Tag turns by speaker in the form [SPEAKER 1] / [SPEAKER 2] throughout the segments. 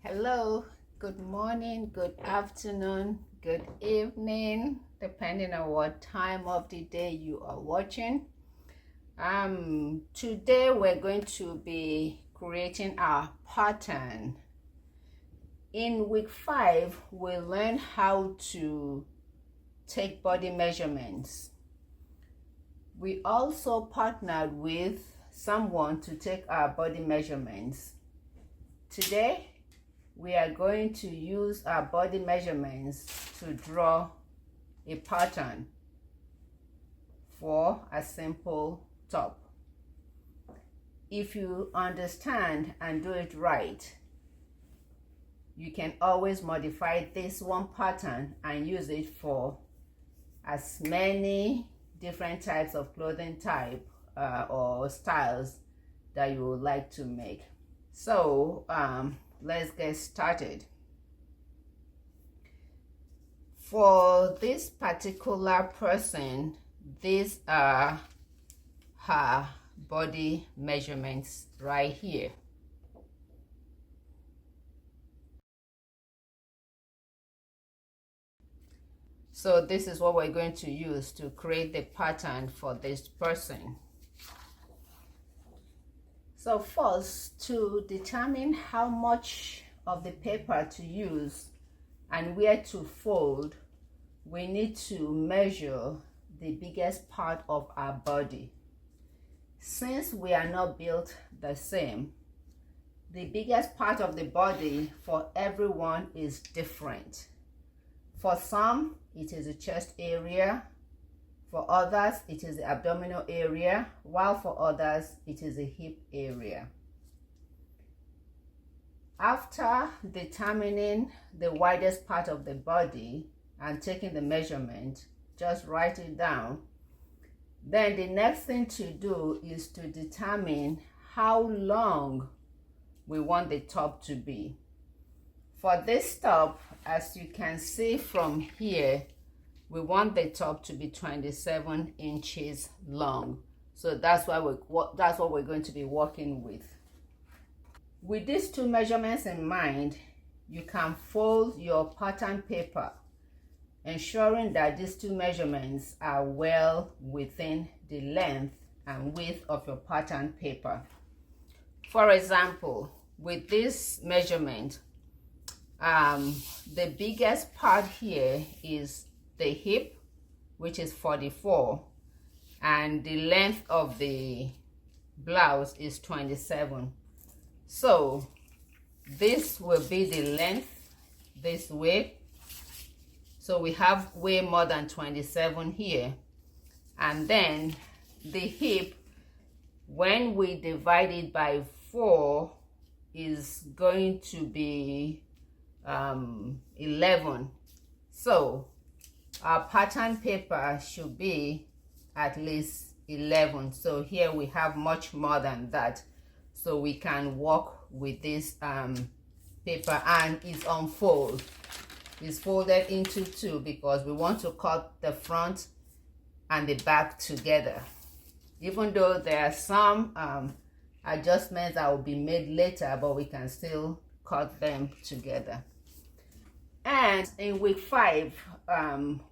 [SPEAKER 1] Hello, good morning, good afternoon, good evening, depending on what time of the day you are watching. Today we're going to be creating our pattern. In week 5, we learned how to take body measurements. We also partnered with someone to take our body measurements. Today, we are going to use our body measurements to draw a pattern for a simple top. If you understand and do it right, you can always modify this one pattern and use it for as many different types of clothing type or styles that you would like to make. So let's get started. For this particular person, these are her body measurements right here. So this is what we're going to use to create the pattern for this person. So first, to determine how much of the paper to use and where to fold, we need to measure the biggest part of our body. Since we are not built the same, the biggest part of the body for everyone is different. For some, it is the chest area. For others, it is the abdominal area, while for others, it is the hip area. After determining the widest part of the body and taking the measurement, just write it down. Then the next thing to do is to determine how long we want the top to be. For this top, as you can see from here, we want the top to be 27 inches long. So that's what we're going to be working with. With these two measurements in mind, you can fold your pattern paper, ensuring that these two measurements are well within the length and width of your pattern paper. For example, with this measurement, the biggest part here is the hip, which is 44, and the length of the blouse is 27. So this will be the length this way. So we have way more than 27 here. And then the hip, when we divide it by 4, is going to be 11. So our pattern paper should be at least 11. So here we have much more than that. So we can work with this paper, and it's on fold. It's folded into 2 because we want to cut the front and the back together. Even though there are some adjustments that will be made later, but we can still cut them together. And in week 5,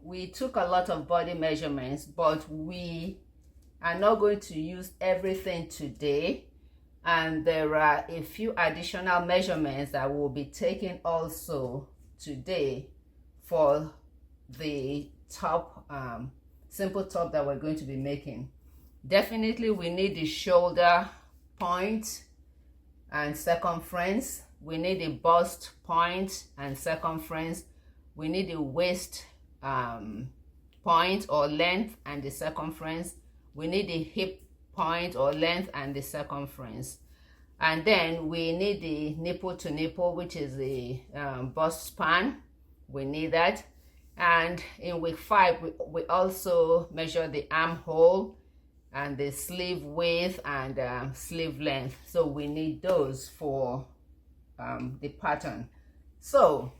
[SPEAKER 1] we took a lot of body measurements, but we are not going to use everything today. And there are a few additional measurements that will be taken also today for the top, simple top that we're going to be making. Definitely we need the shoulder point and circumference. We need the bust point and circumference. We need the waist point or length and the circumference. We need the hip point or length and the circumference. And then we need the nipple to nipple, which is the bust span. We need that. And in week 5, we also measure the armhole and the sleeve width and sleeve length. So we need those for the pattern. So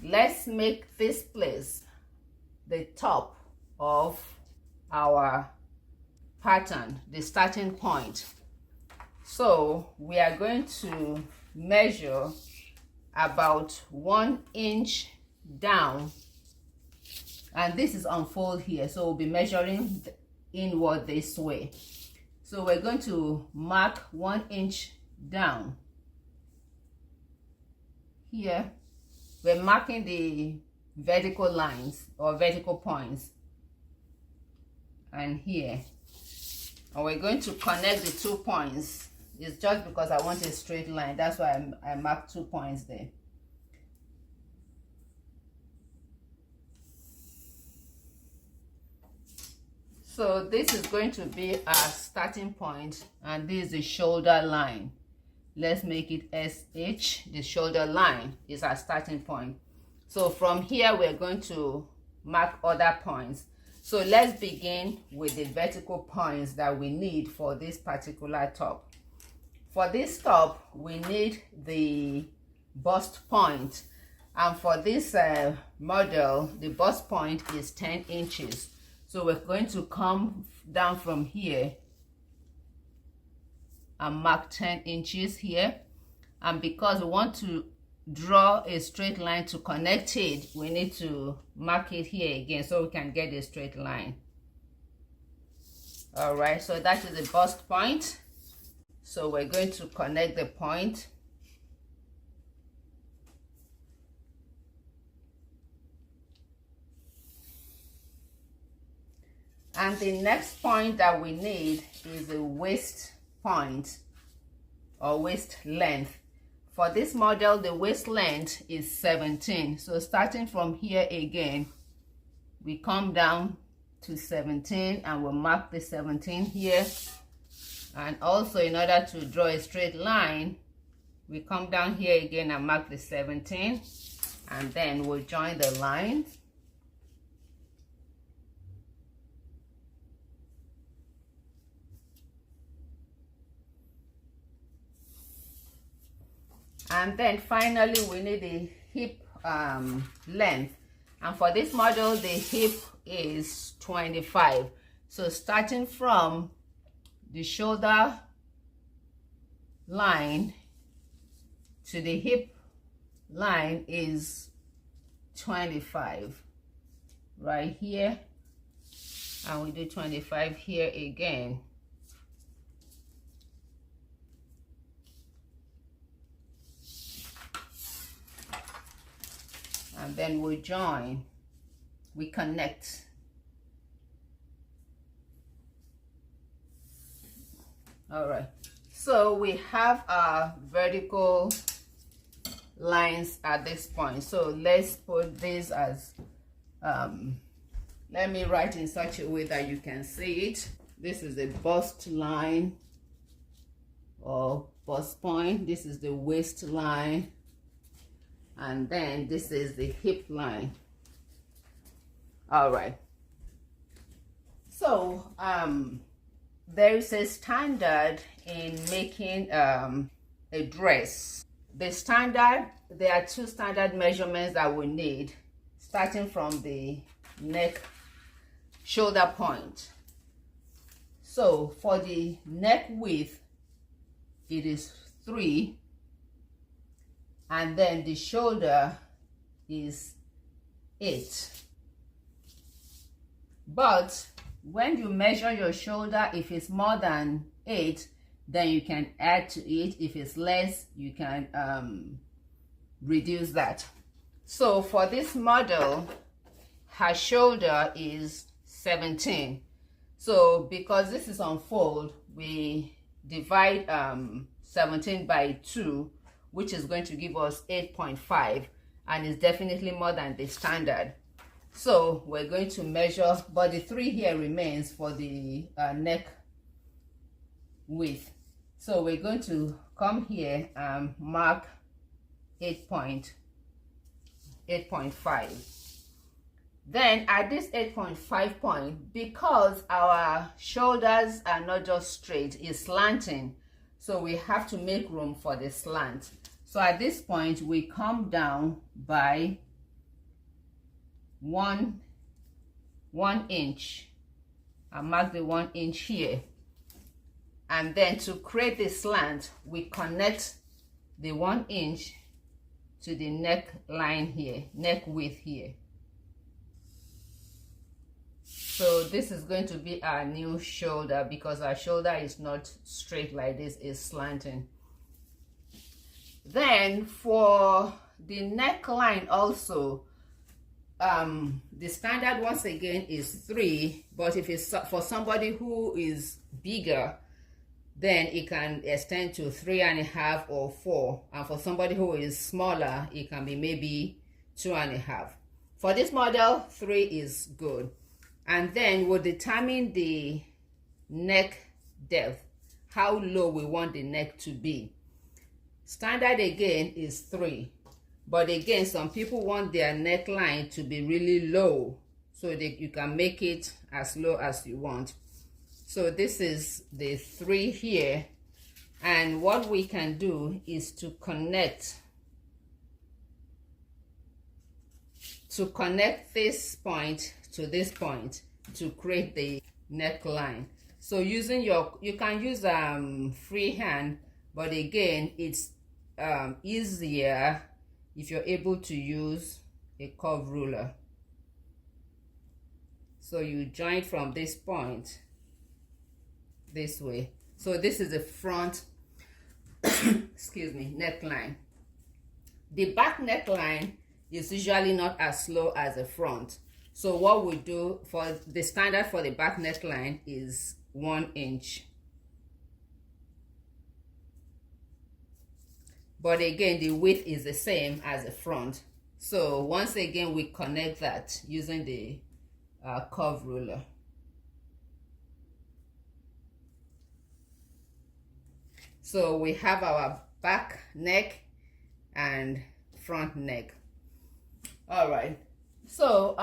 [SPEAKER 1] let's make this place the top of our pattern, the starting point. So we are going to measure about 1 inch down, and this is unfold here, so we'll be measuring inward this way. So we're going to mark 1 inch down here. We're marking the vertical lines or vertical points, and here, and we're going to connect the 2 points. It's just because I want a straight line, that's why I marked 2 points there. So this is going to be our starting point, and this is the shoulder line. Let's make it SH. The shoulder line is our starting point. So from here, we're going to mark other points. So let's begin with the vertical points that we need for this particular top. For this top, we need the bust point. And for this model, the bust point is 10 inches. So we're going to come down from here and mark 10 inches here. And because we want to draw a straight line to connect it, we need to mark it here again so we can get a straight line. All right, so that is the bust point. So we're going to connect the point. And the next point that we need is the waist point or waist length. For this model, the waist length is 17. So starting from here again, we come down to 17 and we'll mark the 17 here. And also, in order to draw a straight line, we come down here again and mark the 17, and then we'll join the lines. And then finally, we need the hip length. And for this model, the hip is 25. So starting from the shoulder line to the hip line is 25 right here, and we do 25 here again. And then we join, we connect. All right, so we have our vertical lines at this point. So let's put this as let me write in such a way that you can see it. This is the bust line or bust point. This is the waist line, and then this is the hip line. All right, so there is a standard in making a dress. The standard, there are 2 standard measurements that we need, starting from the neck shoulder point. So for the neck width, it is 3, and then the shoulder is 8. But when you measure your shoulder, if it's more than 8, then you can add to it. If it's less, you can reduce that. So for this model, her shoulder is 17. So because this is on fold, we divide 17 by 2, which is going to give us 8.5, and is definitely more than the standard. So we're going to measure, but the 3 here remains for the neck width. So we're going to come here and mark 8.5. Then at this 8.5 point, because our shoulders are not just straight, it's slanting, so we have to make room for the slant. So at this point, we come down by 1 inch. I mark the 1 inch here, and then to create the slant, we connect the 1 inch to the neckline here, neck width here. So this is going to be our new shoulder, because our shoulder is not straight like this, it's slanting. Then for the neckline also, the standard once again is 3, but if it's for somebody who is bigger, then it can extend to 3.5 or 4, and for somebody who is smaller, it can be maybe 2.5. For this model, 3 is good. And then we'll determine the neck depth, how low we want the neck to be. Standard again is 3, but again, some people want their neckline to be really low, so that you can make it as low as you want. So this is the 3 here, and what we can do is to connect this point to this point to create the neckline. So using you can use freehand, but again, it's easier if you're able to use a curve ruler. So you join from this point this way. So this is the front excuse me, neckline. The back neckline is usually not as low as the front. So what we do for the standard for the back neckline is 1 inch. But again, the width is the same as the front. So once again, we connect that using the curve ruler. So we have our back neck and front neck. All right. So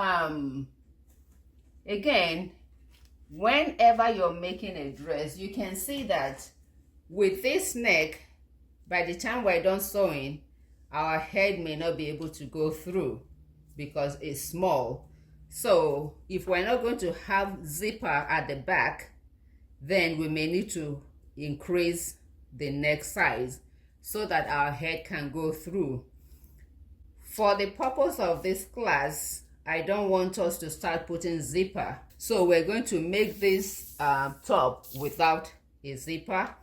[SPEAKER 1] again, whenever you're making a dress, you can see that with this neck, by the time we're done sewing, our head may not be able to go through because it's small. So if we're not going to have zipper at the back, then we may need to increase the neck size so that our head can go through. For the purpose of this class, I don't want us to start putting zipper. So we're going to make this top without a zipper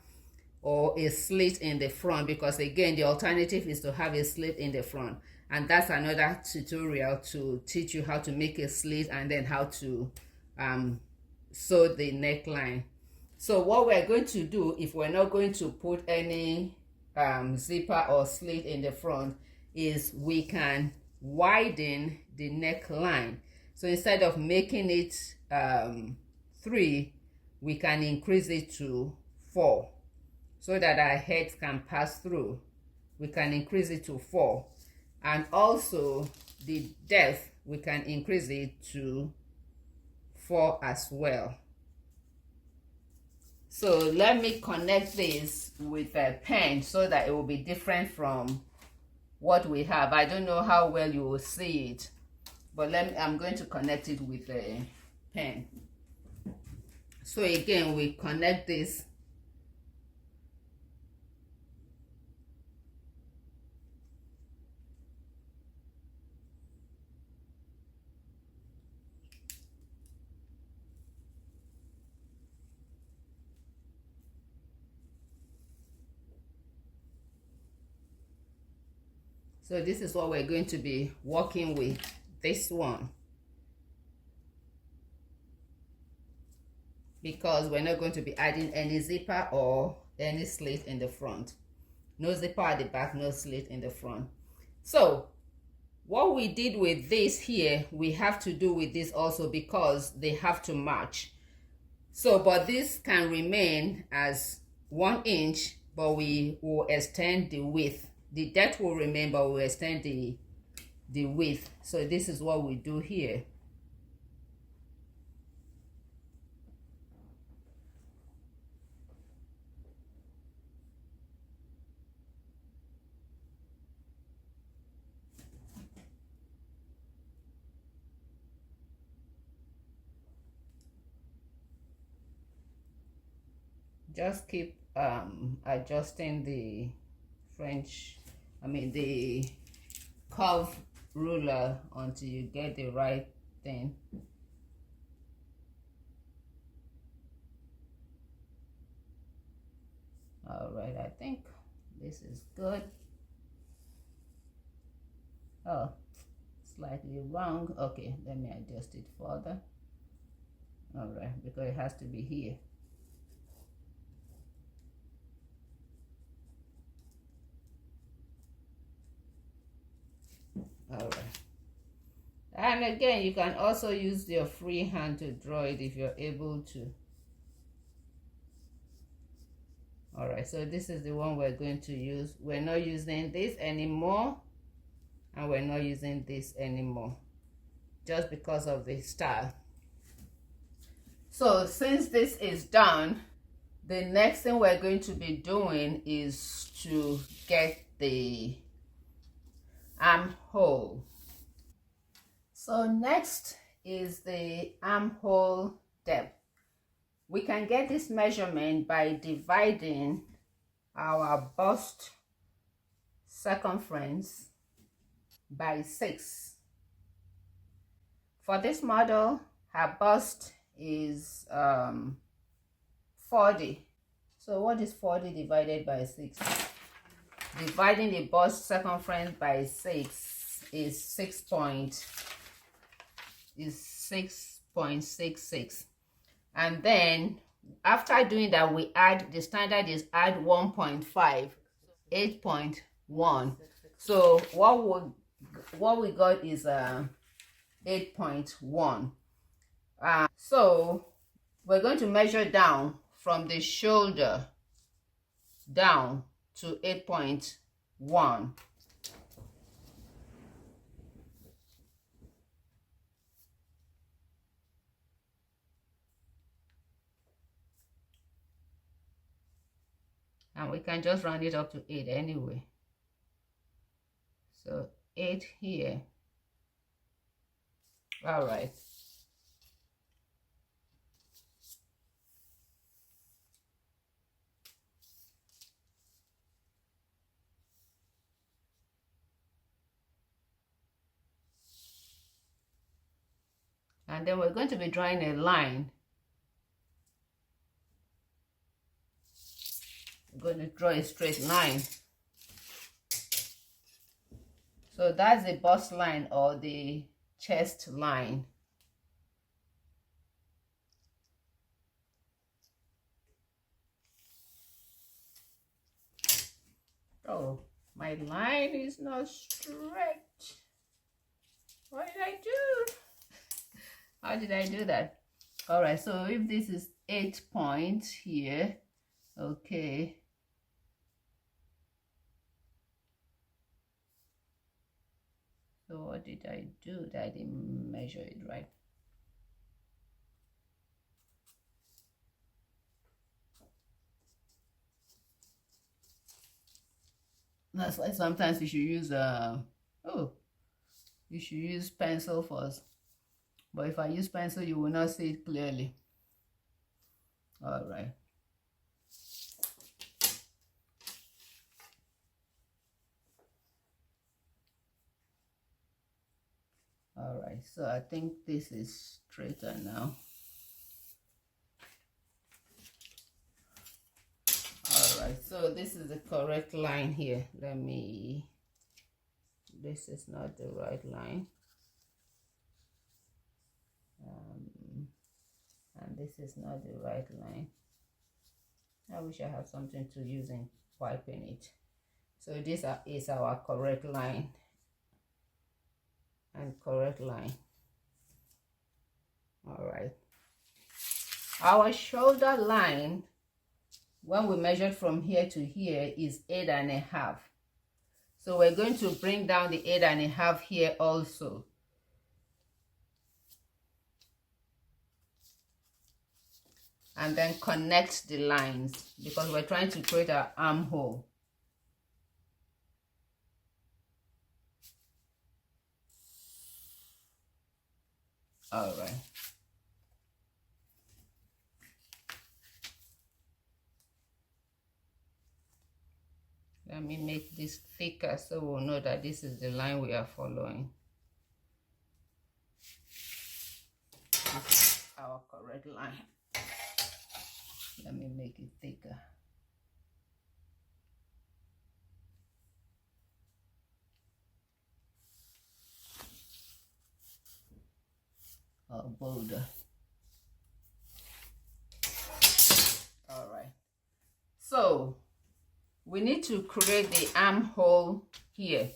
[SPEAKER 1] or a slit in the front, because again, the alternative is to have a slit in the front. And that's another tutorial to teach you how to make a slit and then how to sew the neckline. So what we're going to do, if we're not going to put any zipper or slit in the front, is we can widen the neckline. So instead of making it 3, we can increase it to 4 so that our heads can pass through. We can increase it to 4, and also the depth, we can increase it to 4 as well. So let me connect this with a pen so that it will be different from what we have. I don't know how well you will see it, but I'm going to connect it with a pen. So again, we connect this. So this is what we're going to be working with, this one, because we're not going to be adding any zipper or any slit in the front. No zipper at the back, no slit in the front. So what we did with this here, we have to do with this also, because they have to match. So but this can remain as 1 inch, but we will extend the width. The depth will remain, but we'll extend the width. So this is what we do here. Just keep adjusting the the curve ruler until you get the right thing. All right, I think this is good. Oh, slightly wrong. Okay, let me adjust it further. All right, because it has to be here. All right. And again, you can also use your free hand to draw it if you're able to. All right, so this is the one we're going to use. We're not using this anymore, and we're not using this anymore, just because of the style. So since this is done, the next thing we're going to be doing is to get the armhole. So next is the armhole depth. We can get this measurement by dividing our bust circumference by 6. For this model, her bust is 40. So what is 40 divided by 6? Dividing the bust circumference by 6 is 6.66. And then after doing that, we add, the standard is add 1.5, 8.1. So what we got is 8.1. So we're going to measure down from the shoulder down to 8.1. And we can just round it up to 8 anyway. So 8 here. All right. And then we're going to be drawing a line. We're going to draw a straight line. So that's the bust line or the chest line. Oh, my line is not straight. What did I do? How did I do that? All right, so if this is 8 points here, okay. So what did I do that I didn't measure it right? That's why sometimes you should use you should use pencil first. But if I use pencil, you will not see it clearly. All right. All right, so I think this is straighter now. All right, so this is the correct line here. This is not the right line. And this is not the right line. I wish I had something to use in wiping it. So this is our correct line and correct line. All right. Our shoulder line, when we measured from here to here, is 8.5. So we're going to bring down the 8.5 here also. And then connect the lines because we're trying to create an armhole. All right. Let me make this thicker so we'll know that this is the line we are following. This is our correct line. Let me make it thicker. Or bolder. All right. So we need to create the armhole here.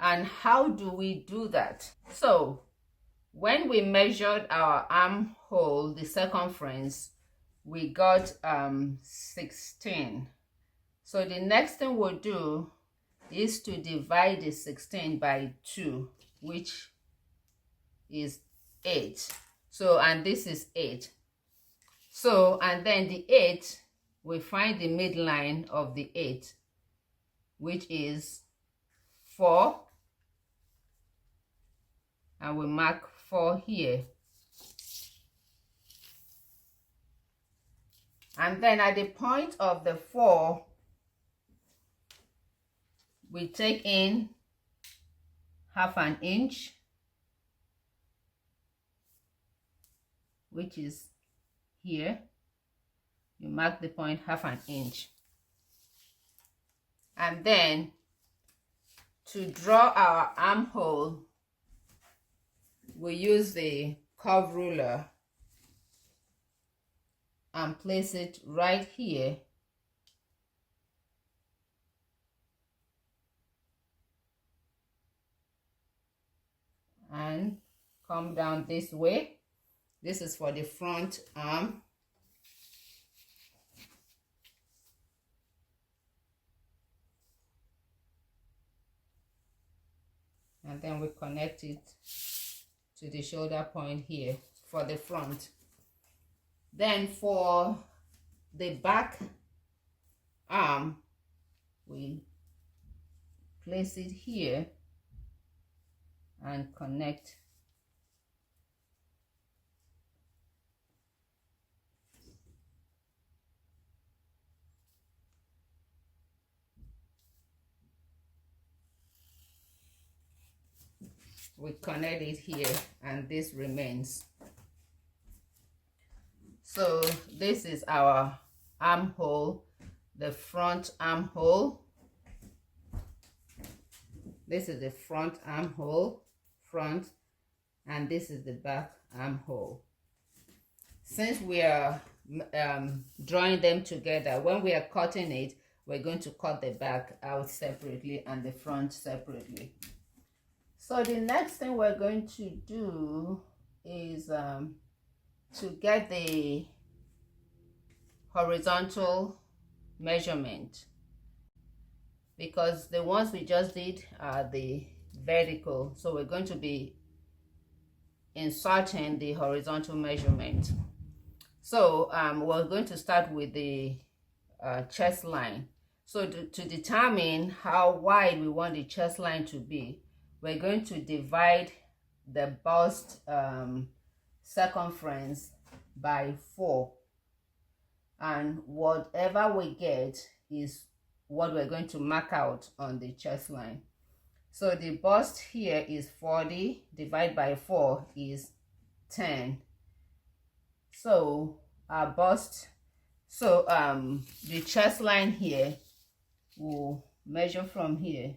[SPEAKER 1] And how do we do that? So when we measured our armhole, the circumference, we got 16. So the next thing we'll do is to divide the 16 by 2, which is 8. So, and this is 8. So, and then the 8, we find the midline of the 8, which is 4. And we mark 4 here. And then at the point of the 4, we take in half an inch, which is here. You mark the point half an inch. And then to draw our armhole, we use the curve ruler and place it right here. And come down this way. This is for the front arm. And then we connect it to the shoulder point here for the front. Then for the back arm, we place it here and connect it here, and this remains. So this is our armhole, the front armhole. This is the front armhole, front, and this is the back armhole. Since we are drawing them together, when we are cutting it, we're going to cut the back out separately and the front separately. So the next thing we're going to do is to get the horizontal measurement, because the ones we just did are the vertical. So we're going to be inserting the horizontal measurement. So we're going to start with the chest line. So to determine how wide we want the chest line to be, we're going to divide the bust circumference by 4. And whatever we get is what we're going to mark out on the chest line. So the bust here is 40, divided by 4 is 10. So our bust, so the chest line here will measure from here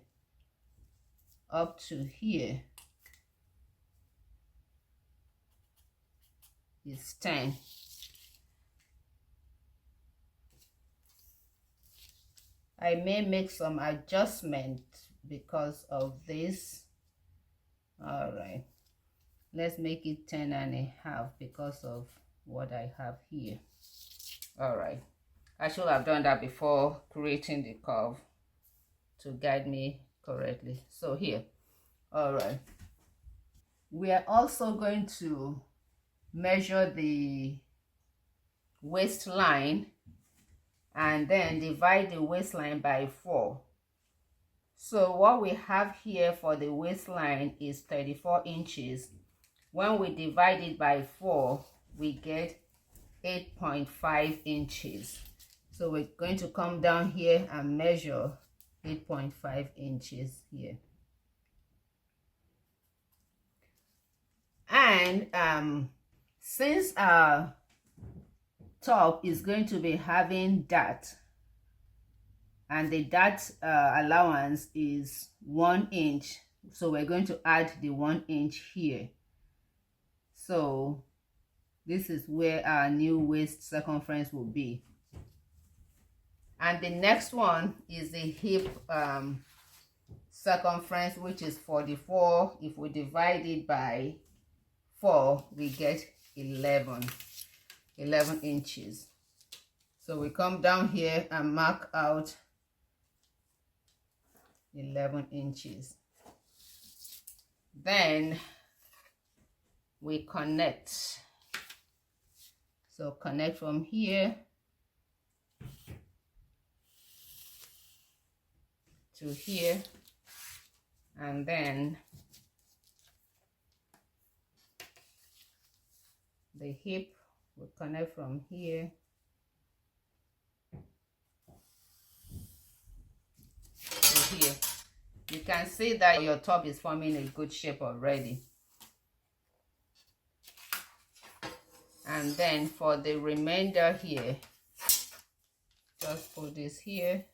[SPEAKER 1] up to here is 10. I may make some adjustment because of this. All right, let's make it 10.5 because of what I have here. All right, I should have done that before creating the curve to guide me correctly. So here, all right, we are also going to measure the waistline and then divide the waistline by 4. So what we have here for the waistline is 34 inches. When we divide it by 4, we get 8.5 inches. So we're going to come down here and measure 8.5 inches here. And since our top is going to be having dart, and the dart allowance is 1 inch, so we're going to add the 1 inch here. So this is where our new waist circumference will be. And the next one is the hip circumference, which is 44. If we divide it by 4, we get 11 inches. So we come down here and mark out 11 inches. Then we connect. So connect from here to here, and then the hip will connect from here to here. You can see that your top is forming a good shape already. And then for the remainder here, just put this here.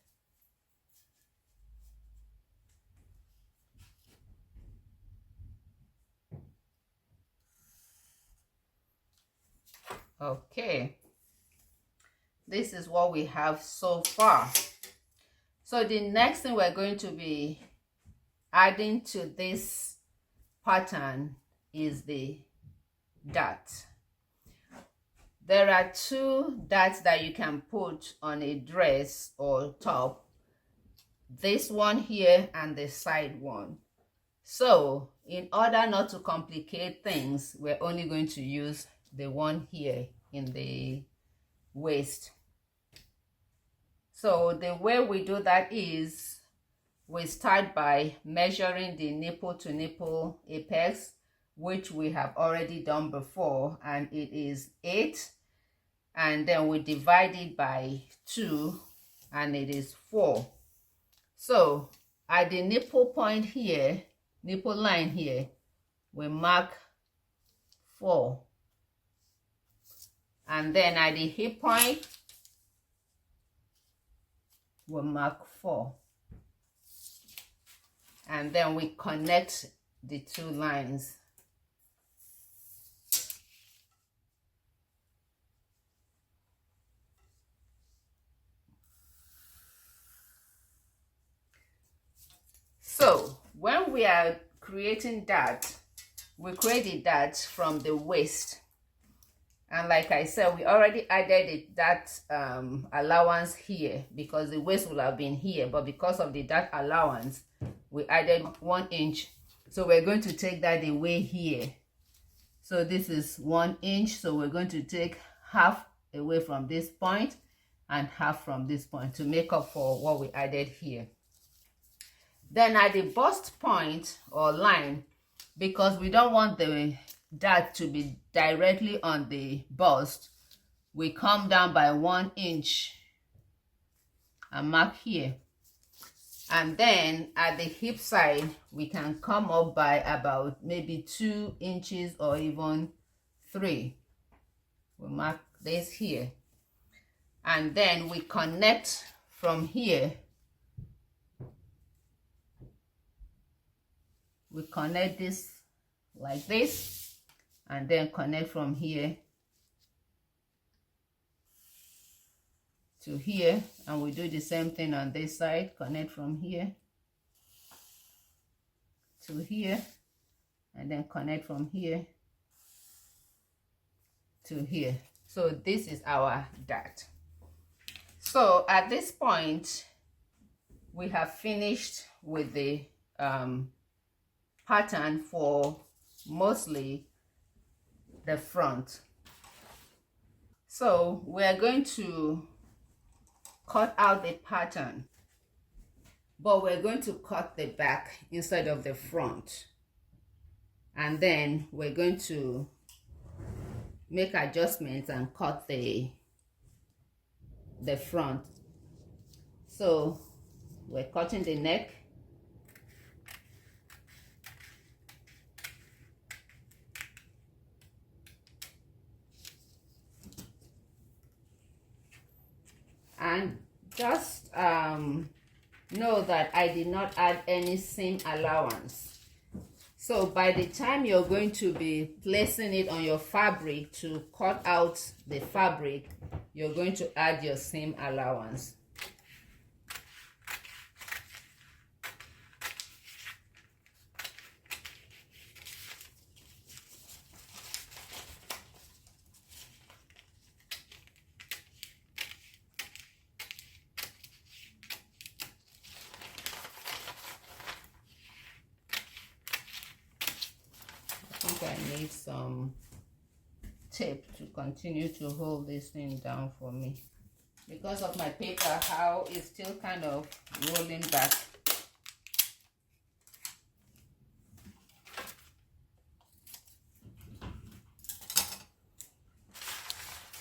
[SPEAKER 1] Okay, this is what we have so far. So the next thing we're going to be adding to this pattern is the dart. There are 2 darts that you can put on a dress or top. This one here and the side one. So in order not to complicate things, we're only going to use the one here in the waist. So the way we do that is we start by measuring the nipple to nipple apex, which we have already done before, and it is 8, and then we divide it by 2 and it is 4. So at the nipple point here, nipple line here, we mark 4, and then at the hip point we mark 4, and then we connect the 2 lines. So when we are creating that, we create the dart from the waist. And like I said, we already added that allowance here because the waist will have been here, but because of the dart allowance, we added 1 inch. So we're going to take that away here. So this is 1 inch. So we're going to take half away from this point and half from this point to make up for what we added here. Then at the bust point or line, because we don't want the dart to be directly on the bust, we come down by 1 inch and mark here. And then at the hip side, we can come up by about maybe 2 inches or even 3. We mark this here. And then we connect from here. We connect this like this, and then connect from here to here, and we do the same thing on this side. Connect from here to here, and then connect from here to here. So this is our dart. So at this point, we have finished with the pattern for mostly the front. So we're going to cut out the pattern, but we're going to cut the back instead of the front, and then we're going to make adjustments and cut the front. So we're cutting the neck. And just know that I did not add any seam allowance. So by the time you're going to be placing it on your fabric to cut out the fabric, you're going to add your seam allowance. I need some tape to continue to hold this thing down for me because of my paper, how it's still kind of rolling back.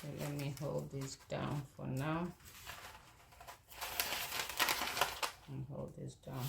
[SPEAKER 1] So let me hold this down for now and hold this down.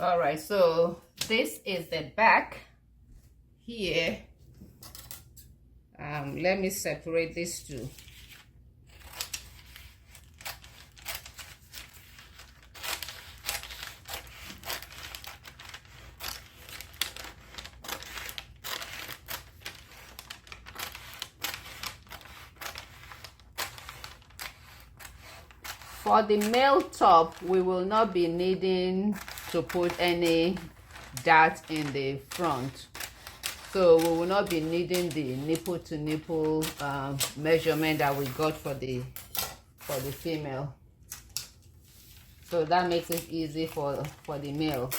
[SPEAKER 1] All right, so this is the back here. Let me separate these two. For the male top, we will not be needing to put any dart in the front, so we will not be needing the nipple to nipple measurement that we got for the female. So that makes it easy for the male.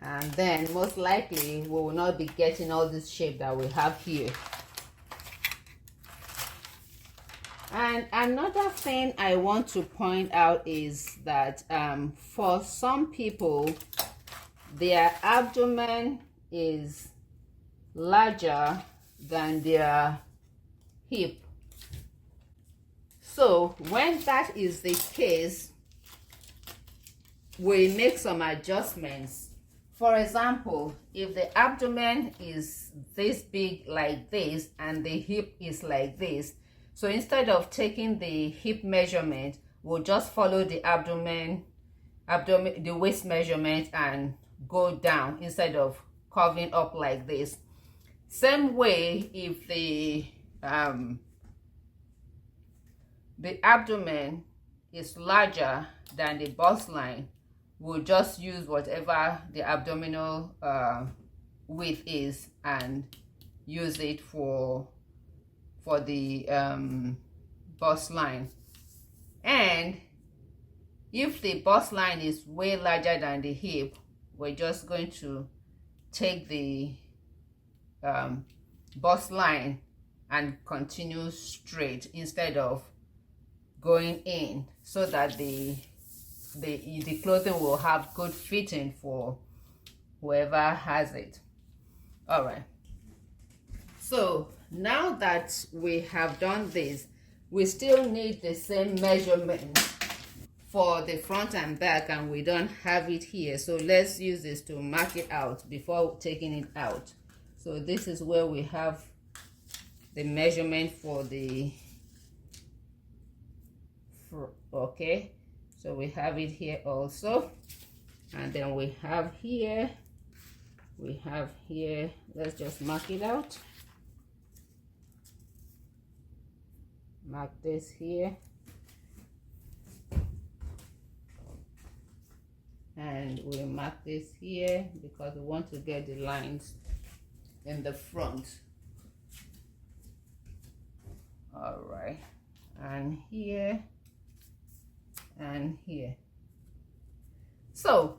[SPEAKER 1] And then most likely we will not be getting all this shape that we have here. And another thing I want to point out is that for some people, their abdomen is larger than their hip. So when that is the case, we make some adjustments. For example, if the abdomen is this big like this and the hip is like this, so instead of taking the hip measurement, we'll just follow the abdomen, the waist measurement and go down instead of curving up like this. Same way, if the abdomen is larger than the bust line, we'll just use whatever the abdominal width is and use it for the bust line. And if the bust line is way larger than the hip, we're just going to take the bust line and continue straight instead of going in, so that the clothing will have good fitting for whoever has it. All right, so now that we have done this, we still need the same measurement for the front and back, and we don't have it here, so let's use this to mark it out before taking it out. So this is where we have the measurement for the okay, so we have it here also, and then we have here, let's just mark it out. Mark this here. and we'll mark this here because we want to get the lines in the front. All right, and here and here. So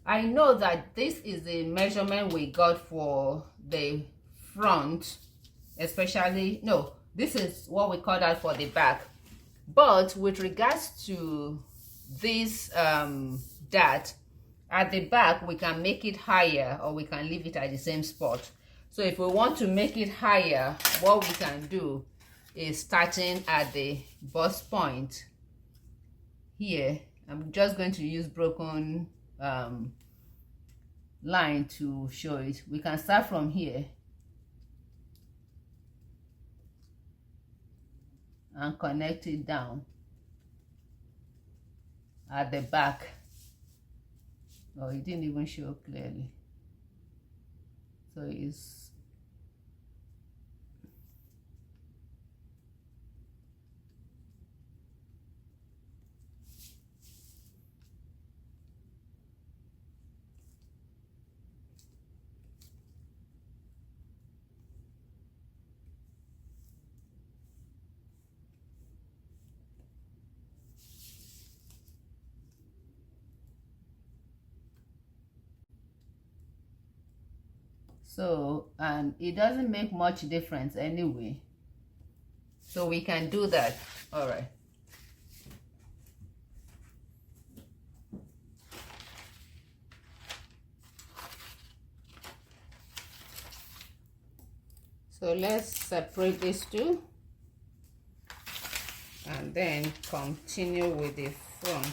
[SPEAKER 1] I know that this is the measurement we got for the front, especially, no, this is what we call that for the back. But with regards to this dart at the back, we can make it higher or we can leave it at the same spot. So if we want to make it higher, what we can do is starting at the bust point here. I'm just going to use broken line to show it. We can start from here and connect it down at the back. Oh, it didn't even show clearly. So it's so, and it doesn't make much difference anyway, so we can do that. All right, so let's separate these two and then continue with the front.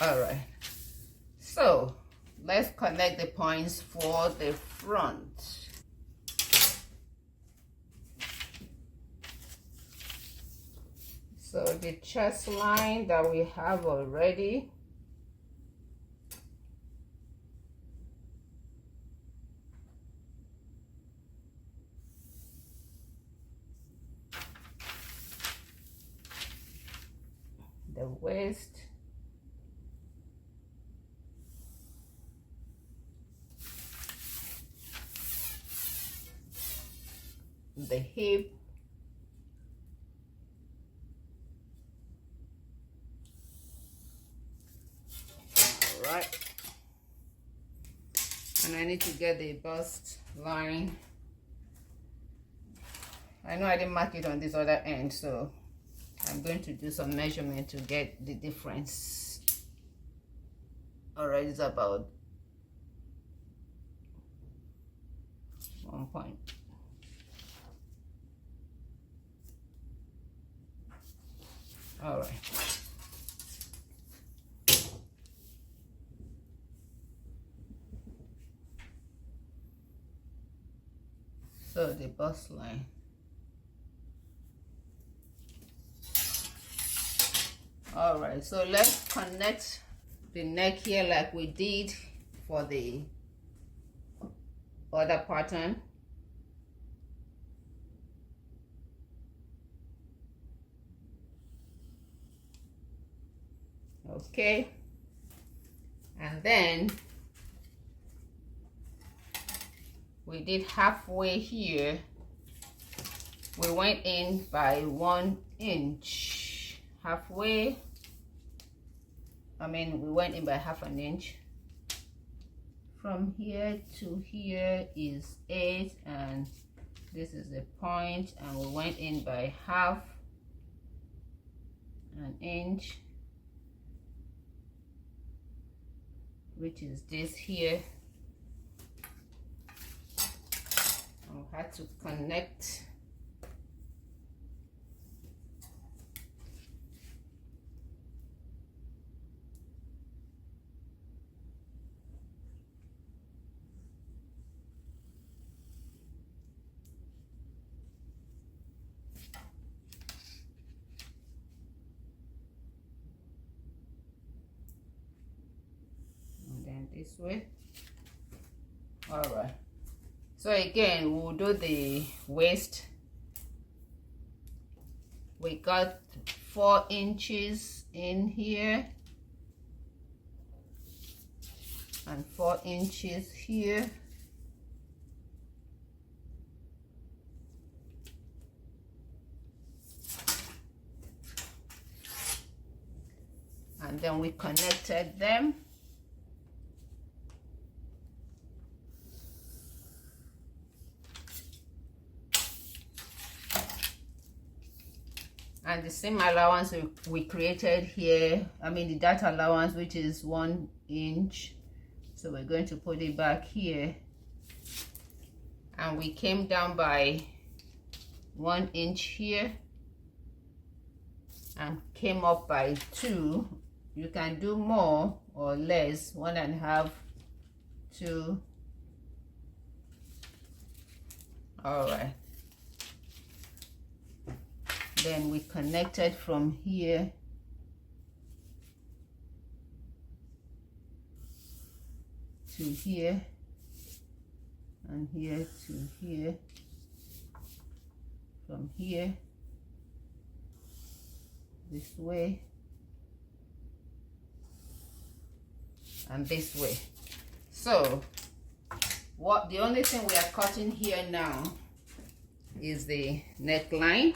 [SPEAKER 1] All right, so let's connect the points for the front. So the chest line that we have already, the waist, the hip, all right, and I need to get the bust line. I know I didn't mark it on this other end, so I'm going to do some measurement to get the difference. All right, it's about 1 point. All right. So the bust line. All right, so let's connect the neck here like we did for the other pattern. Okay, and then we did halfway here. We went in by 1 inch halfway. I mean, we went in by ½ an inch. From here to here is 8, and this is the point, and we went in by ½ an inch. which is this here. I'll have to connect. This way. All right, so again we'll do the waist. We got 4 inches in here and 4 inches here. And then we connected them. And the seam allowance we created here, I mean the dart allowance, which is 1 inch, so we're going to put it back here, and we came down by 1 inch here and came up by 2. You can do more or less, 1.5, 2. All right, then we connected from here to here and here to here, from here this way and this way. So what the only thing we are cutting here now is the neckline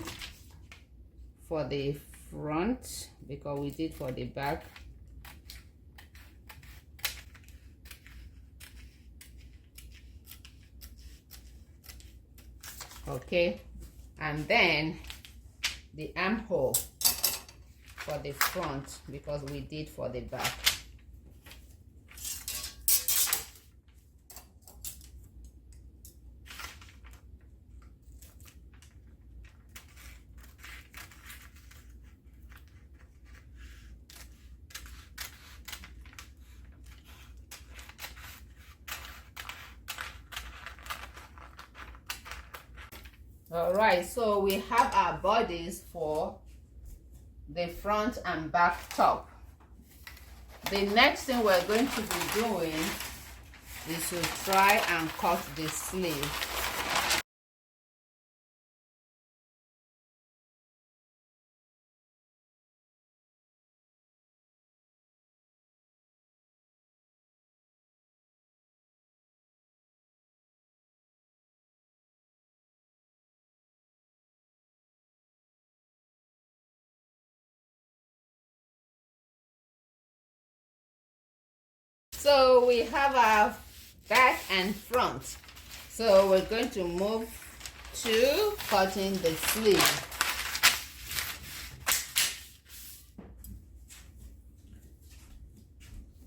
[SPEAKER 1] for the front, because we did for the back. Okay, and then the armhole for the front, because we did for the back. All right, so we have our bodies for the front and back top. The next thing we're going to be doing is to try and cut the sleeve. So we have our back and front. So we're going to move to cutting the sleeve.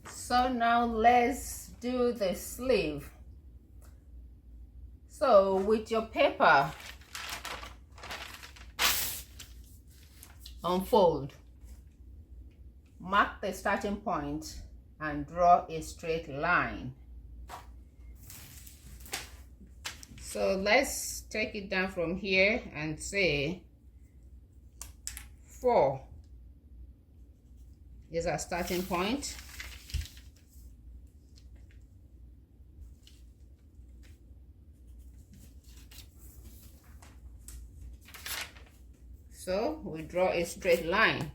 [SPEAKER 1] So now let's do the sleeve. So with your paper, unfold, mark the starting point and draw a straight line. So let's take it down from here and say 4 is our starting point. So we draw a straight line.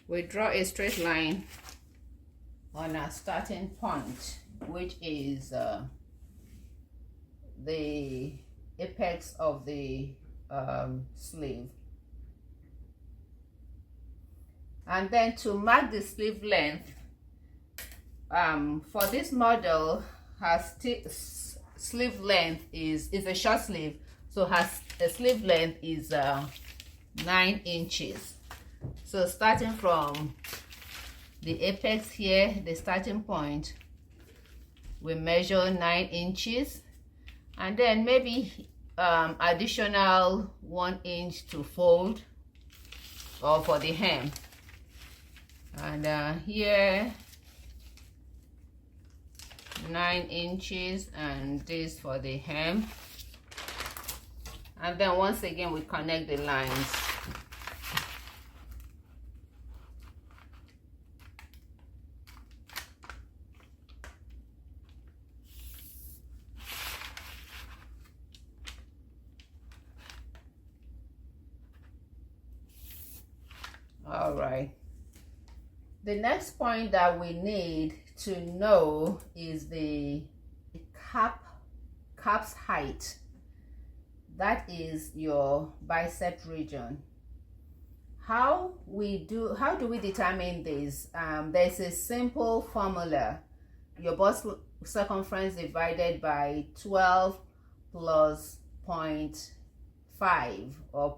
[SPEAKER 1] We draw a straight line on our starting point, which is the apex of the sleeve. And then to mark the sleeve length, For this model, her sleeve length is a short sleeve, so her sleeve length is 9 inches. So starting from the apex here, the starting point, we measure 9 inches, and then maybe additional 1 inch to fold or for the hem. And here 9 inches, and this for the hem. And then once again we connect the lines. All right, the next point that we need to know is the cap's height. That is your bicep region. How do we determine this? There's a simple formula. Your bust circumference divided by 12 plus 0.5 or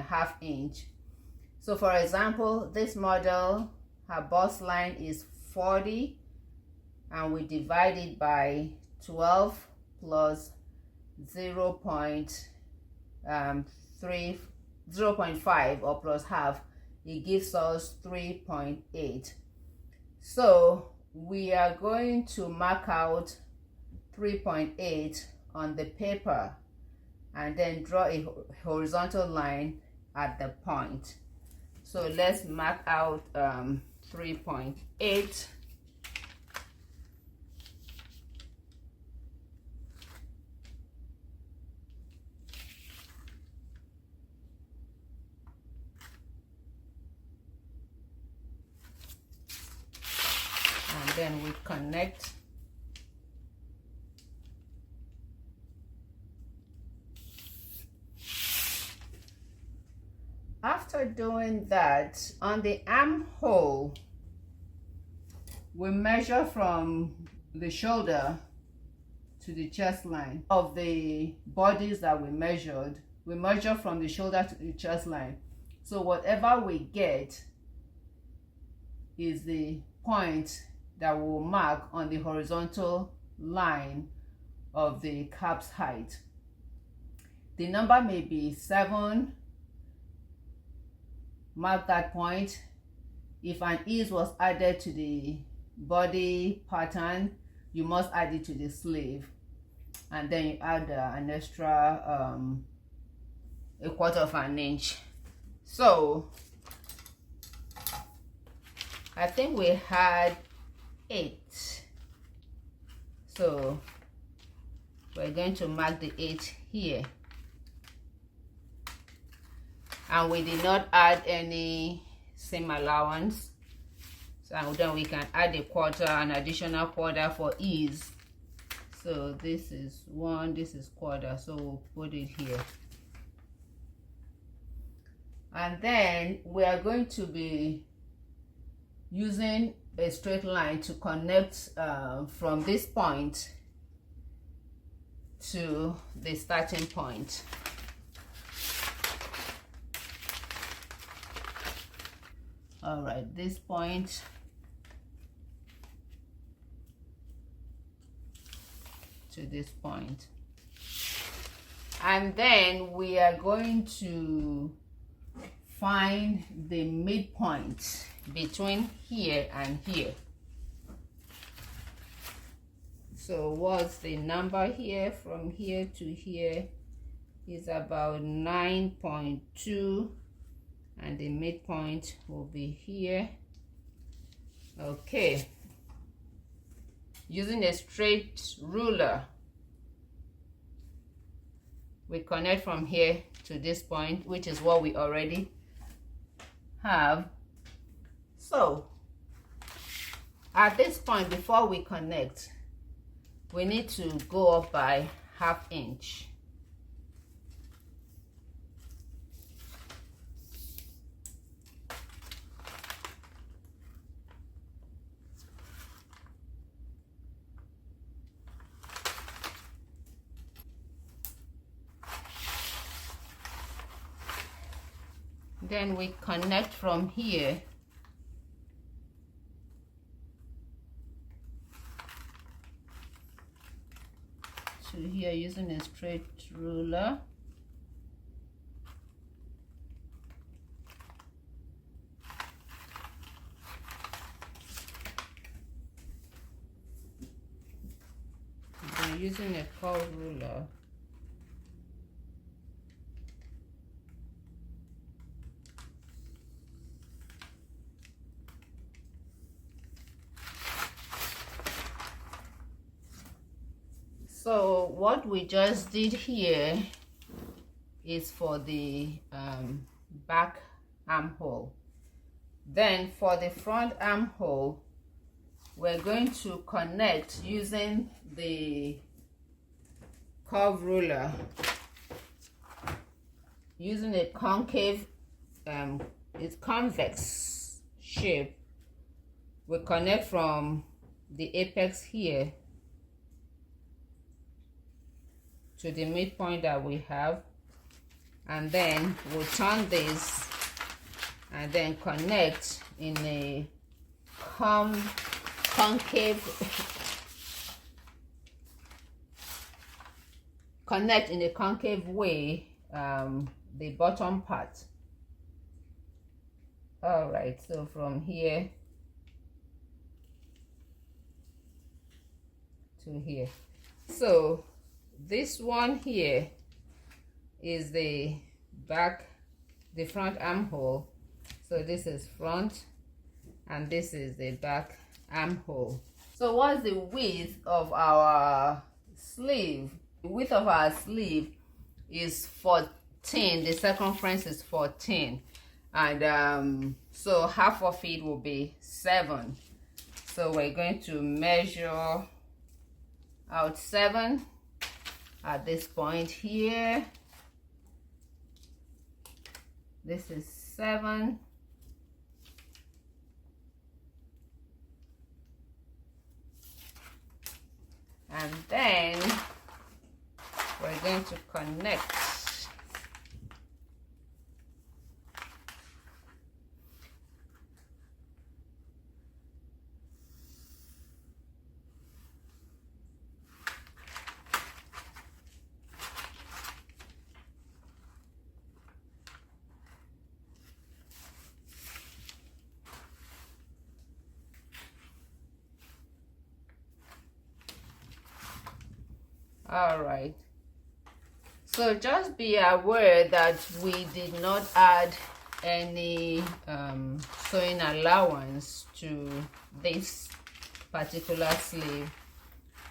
[SPEAKER 1] half inch. So for example, this model, her bust line is 40, and we divide it by 12 plus 0.5 or plus half, it gives us 3.8. So we are going to mark out 3.8 on the paper and then draw a horizontal line at the point. So let's mark out 3.8. And then we connect. After doing that, on the armhole, we measure from the shoulder to the chest line. Of the bodies that we measured, we measure from the shoulder to the chest line. So whatever we get is the point that we'll mark on the horizontal line of the cap's height. The number may be 7. Mark that point. If an ease was added to the body pattern, you must add it to the sleeve, and then you add an extra a quarter of an inch. So I think we had 8, so we're going to mark the 8 here. And we did not add any seam allowance, so then we can add a quarter, an additional quarter for ease. So this is 1, this is quarter, so we'll put it here. And then we are going to be using a straight line to connect from this point to the starting point. All right, this point to this point, and then we are going to find the midpoint between here and here. So what's the number here? From here to here is about 9.2. and the midpoint will be here. Okay, using a straight ruler, we connect from here to this point, which is what we already have. So at this point, before we connect, we need to go up by ½ inch. Then we connect from here to here using a straight ruler. And using a curve ruler, so what we just did here is for the back armhole. Then for the front armhole, we're going to connect using the curve ruler, using a concave, it's convex shape. We connect from the apex here to the midpoint that we have, and then we'll turn this and then connect in a concave connect in a concave way the bottom part. All right, so from here to here. So this one here is the front armhole. So this is front and this is the back armhole. So what's the width of our sleeve? The width of our sleeve is 14. The circumference is 14, and so half of it will be 7. So we're going to measure out 7 at this point here. This is 7. And then we're going to connect. All right, so just be aware that we did not add any sewing allowance to this particular sleeve,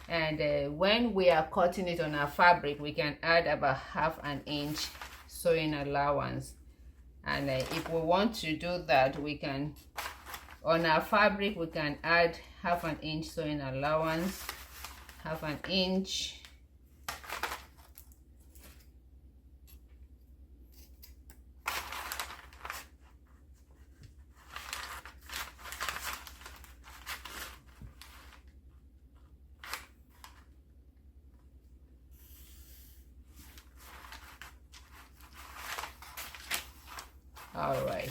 [SPEAKER 1] and when we are cutting it on our fabric, we can add about ½ inch sewing allowance. And if we want to do that, we can, on our fabric, we can add ½ inch sewing allowance, ½ inch. All right.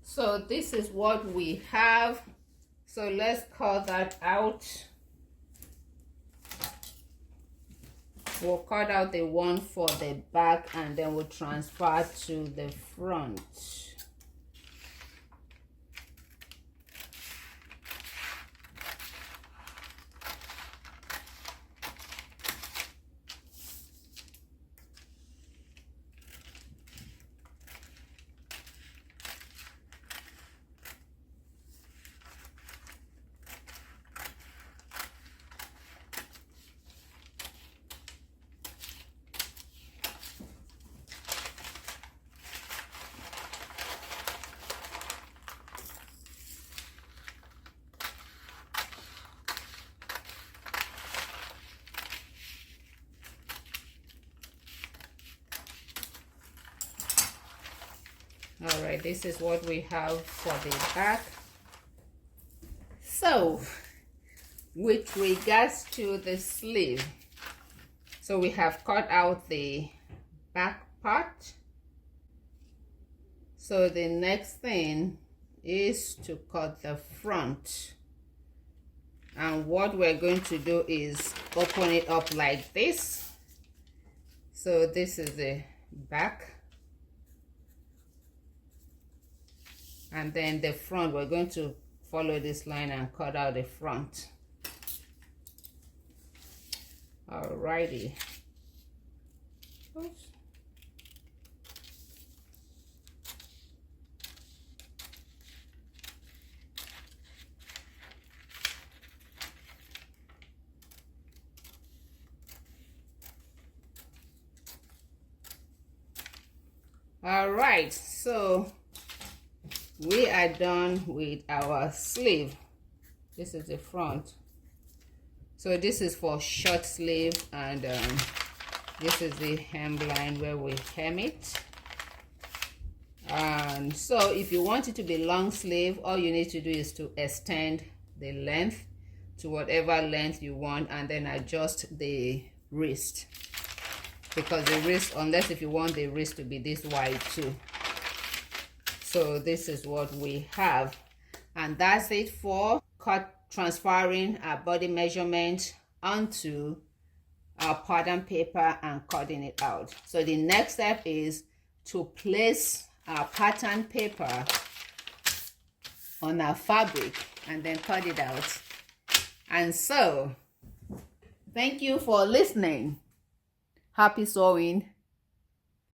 [SPEAKER 1] So this is what we have. So let's cut that out. We'll cut out the one for the back and then we'll transfer to the front. All right, this is what we have for the back. So with regards to the sleeve, so we have cut out the back part. So the next thing is to cut the front. And what we're going to do is open it up like this. So this is the back. And then the front, we're going to follow this line and cut out the front. Alrighty. Oops. All right, so we are done with our sleeve. This is the front. So this is for short sleeve, and this is the hemline where we hem it. And so if you want it to be long sleeve, all you need to do is to extend the length to whatever length you want, and then adjust the wrist, because the wrist, unless if you want the wrist to be this wide too. So this is what we have, and that's it for transferring our body measurement onto our pattern paper and cutting it out. So the next step is to place our pattern paper on our fabric and then cut it out. And so thank you for listening. Happy sewing.